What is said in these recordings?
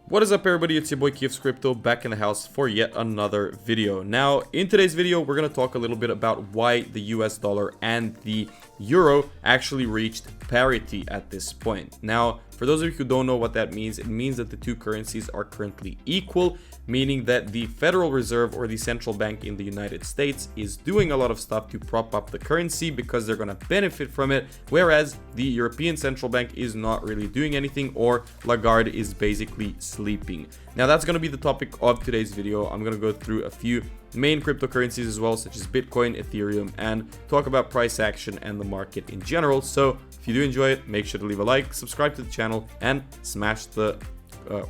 What is up, everybody? It's your boy KIFS Crypto back in the house for yet another video. Now, in today's video, we're going to talk a little bit about why the US dollar and the euro actually reached parity at this point. Now, for those of you who don't know what that means, it means that the two currencies are currently equal, meaning that the Federal Reserve or the central bank in the United States is doing a lot of stuff to prop up the currency because they're going to benefit from it, whereas the European Central Bank is not really doing anything, or Lagarde is basically sleeping. Now, that's going to be the topic of today's video. I'm going to go through a few main cryptocurrencies as well, such as Bitcoin, Ethereum, and talk about price action and the market in general. So if you do enjoy it, make sure to leave a like, subscribe to the channel, and smash the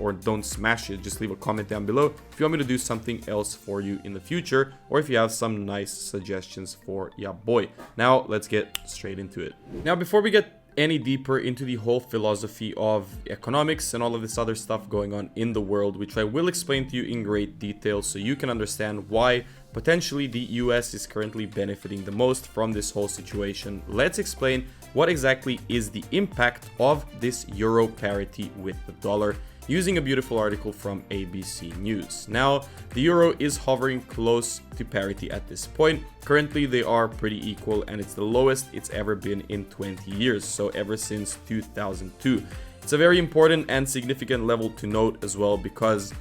or don't smash it, just leave a comment down below if you want me to do something else for you in the future, or if you have some nice suggestions for ya boy. Now let's get straight into it. Now, before we get any deeper into the whole philosophy of economics and all of this other stuff going on in the world, which I will explain to you in great detail so you can understand why potentially the US is currently benefiting the most from this whole situation, let's explain what exactly is the impact of this euro parity with the dollar, using a beautiful article from ABC News. Now, the euro is hovering close to parity at this point. Currently, they are pretty equal, and it's the lowest it's ever been in 20 years, so ever since 2002. It's a very important and significant level to note as well because,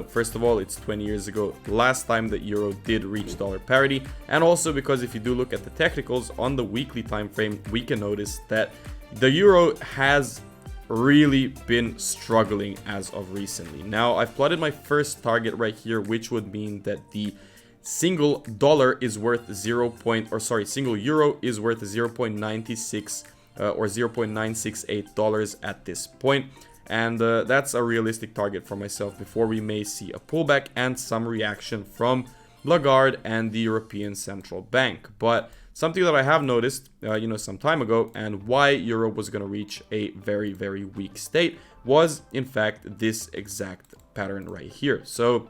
first of all, it's 20 years ago, last time the euro did reach dollar parity, and also because if you do look at the technicals on the weekly time frame, we can notice that the euro has really been struggling as of recently. Now, I've plotted my first target right here, which would mean that the single dollar is worth single euro is worth 0.96 or $0.968 at this point. And that's a realistic target for myself before we may see a pullback and some reaction from Lagarde and the European Central Bank. But something that I have noticed, some time ago, and why euro was going to reach a very, very weak state was, in fact, this exact pattern right here. So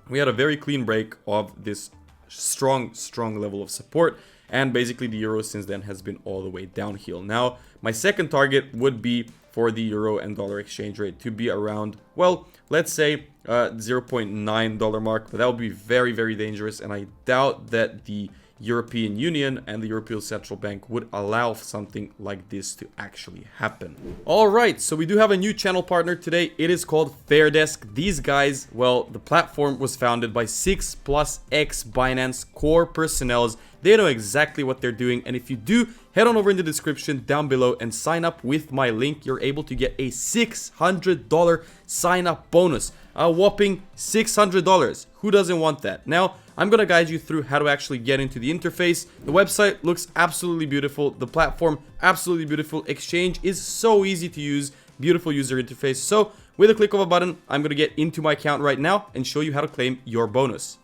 we had a very clean break of this strong level of support, and basically the euro since then has been all the way downhill. Now, my second target would be for the euro and dollar exchange rate to be around, well, let's say $0.9 mark, but that would be very, very dangerous, and I doubt that the European Union and the European Central Bank would allow something like this to actually happen. All right, so we do have a new channel partner today. It is called Fairdesk. These guys, well, the platform was founded by 6+ ex Binance core personnels. They know exactly what they're doing, and if you do, head on over in the description down below and sign up with my link. You're able to get a $600 sign up bonus, a whopping $600. Who doesn't want that? Now, I'm going to guide you through how to actually get into the interface. The website looks absolutely beautiful. The platform, absolutely beautiful. Exchange is so easy to use. Beautiful user interface. So with a click of a button, I'm going to get into my account right now and show you how to claim your bonus.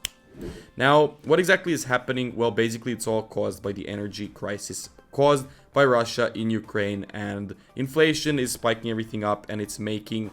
Now, what exactly is happening? Well, basically, it's all caused by the energy crisis caused by Russia in Ukraine, and inflation is spiking everything up, and it's making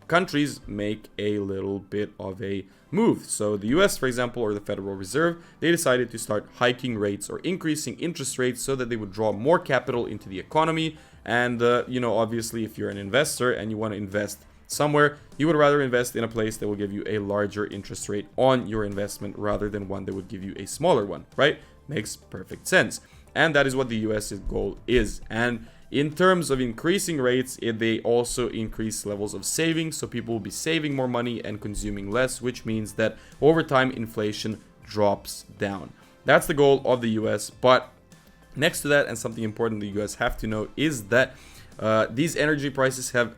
countries make a little bit of a move. So the US, for example, or the Federal Reserve, they decided to start hiking rates or increasing interest rates so that they would draw more capital into the economy. And, obviously, if you're an investor and you want to invest somewhere, you would rather invest in a place that will give you a larger interest rate on your investment rather than one that would give you a smaller one, right? Makes perfect sense. And that is what the US's goal is. And in terms of increasing rates, they also increase levels of savings, so people will be saving more money and consuming less, which means that over time inflation drops down. That's the goal of the US. But next to that, and something important the US have to know, is that these energy prices have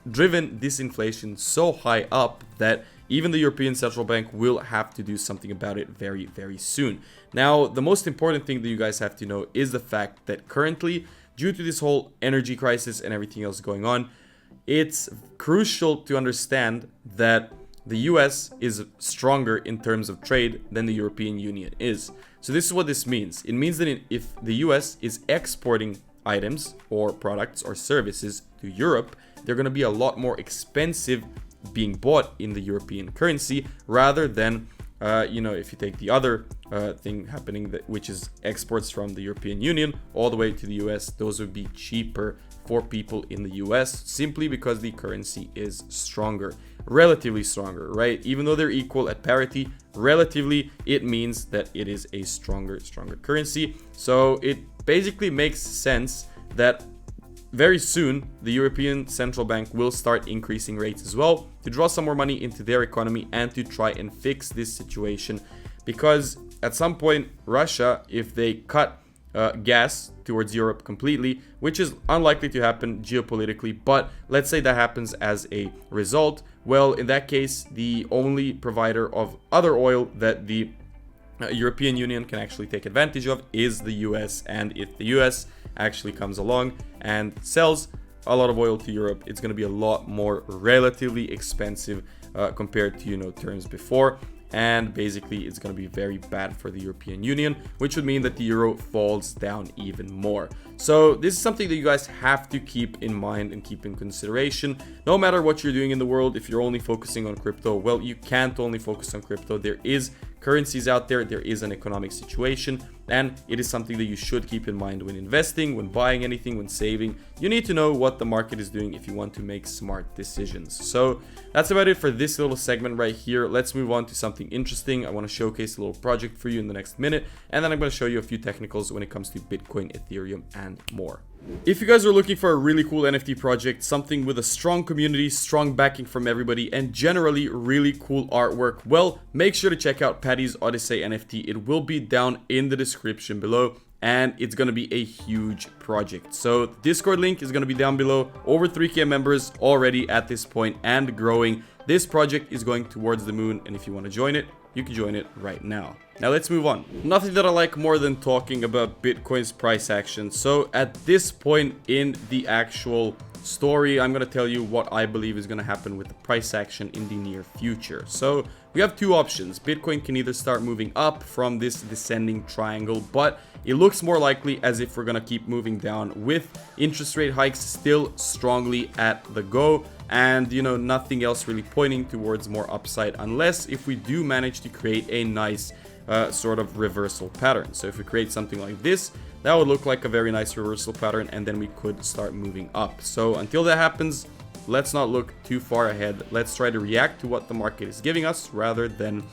driven this inflation so high up that even the European Central Bank will have to do something about it very, very soon. Now, the most important thing that you guys have to know is the fact that currently, due to this whole energy crisis and everything else going on, it's crucial to understand that the US is stronger in terms of trade than the European Union is. So this is what this means. It means that if the US is exporting items or products or services to Europe, they're going to be a lot more expensive being bought in the European currency rather than if you take the other thing happening, which is exports from the European Union all the way to the US, those would be cheaper for people in the US simply because the currency is stronger, relatively stronger, right? Even though they're equal at parity, relatively it means that it is a stronger currency. So it basically makes sense that very soon the European Central Bank will start increasing rates as well to draw some more money into their economy and to try and fix this situation, because at some point Russia, if they cut gas towards Europe completely, which is unlikely to happen geopolitically, but let's say that happens as a result, well, in that case, the only provider of other oil that the European Union can actually take advantage of is the US. And if the US actually comes along and sells a lot of oil to Europe, it's going to be a lot more relatively expensive compared to terms before. And basically it's going to be very bad for the European Union, which would mean that the euro falls down even more. So this is something that you guys have to keep in mind and keep in consideration. No matter what you're doing in the world, if you're only focusing on crypto, well, you can't only focus on crypto. There is currencies out there, there is an economic situation, and it is something that you should keep in mind when investing, when buying anything, when saving. You need to know what the market is doing if you want to make smart decisions. So that's about it for this little segment right here. Let's move on to something interesting. I want to showcase a little project for you in the next minute, and then I'm going to show you a few technicals when it comes to Bitcoin, Ethereum, and more. If you guys are looking for a really cool NFT project, something with a strong community, strong backing from everybody, and generally really cool artwork, well, make sure to check out Paddy's Odyssey NFT. It will be down in the description below, and it's going to be a huge project. So Discord link is going to be down below. Over 3K members already at this point and growing. This project is going towards the moon, and if you want to join it, you can join it right now. Now let's move on. Nothing that I like more than talking about Bitcoin's price action. So at this point in the actual story, I'm going to tell you what I believe is going to happen with the price action in the near future. So we have two options. Bitcoin can either start moving up from this descending triangle, but it looks more likely as if we're going to keep moving down with interest rate hikes still strongly at the go. And nothing else really pointing towards more upside, unless if we do manage to create a nice sort of reversal pattern. So if we create something like this, that would look like a very nice reversal pattern, and then we could start moving up. So until that happens, let's not look too far ahead. Let's try to react to what the market is giving us rather than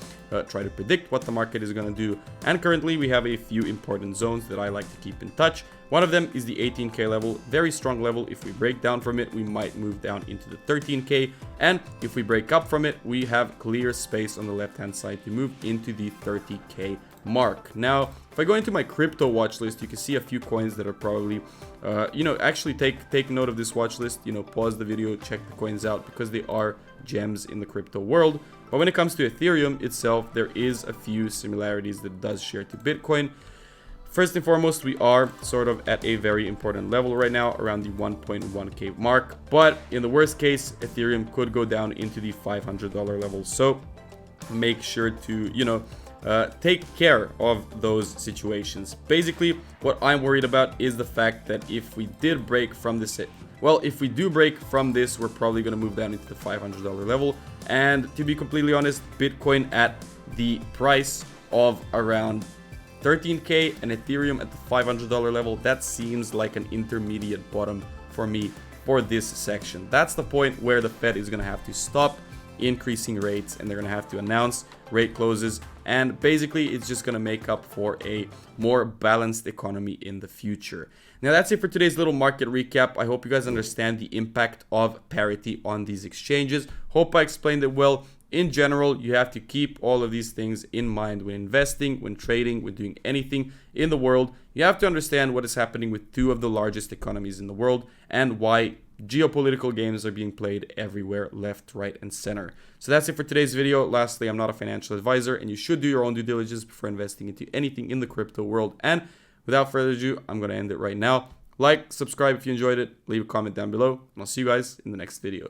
try to predict what the market is going to do. And currently we have a few important zones that I like to keep in touch. One of them is the 18K level, very strong level. If we break down from it, we might move down into the 13K. And if we break up from it, we have clear space on the left-hand side to move into the 30K mark. Now, if I go into my crypto watch list, you can see a few coins that are probably, actually take note of this watch list, pause the video, check the coins out because they are gems in the crypto world. But when it comes to Ethereum itself, there is a few similarities that it does share to Bitcoin. First and foremost, we are sort of at a very important level right now, around the 1.1K mark. But in the worst case, Ethereum could go down into the $500 level. So make sure to, take care of those situations. Basically, what I'm worried about is the fact that if we did break from this, if we do break from this, we're probably going to move down into the $500 level. And to be completely honest, Bitcoin at the price of around 13K and Ethereum at the $500 level, that seems like an intermediate bottom for me for this section. That's the point where the Fed is going to have to stop increasing rates, and they're going to have to announce rate closes, and basically it's just going to make up for a more balanced economy in the future. Now that's it for today's little market recap. I hope you guys understand the impact of parity on these exchanges. Hope I explained it well. In general, you have to keep all of these things in mind when investing, when trading, when doing anything in the world. You have to understand what is happening with two of the largest economies in the world and why geopolitical games are being played everywhere, left, right, and center. So that's it for today's video. Lastly, I'm not a financial advisor, and you should do your own due diligence before investing into anything in the crypto world. And without further ado, I'm going to end it right now. Like, subscribe if you enjoyed it, leave a comment down below, and I'll see you guys in the next video.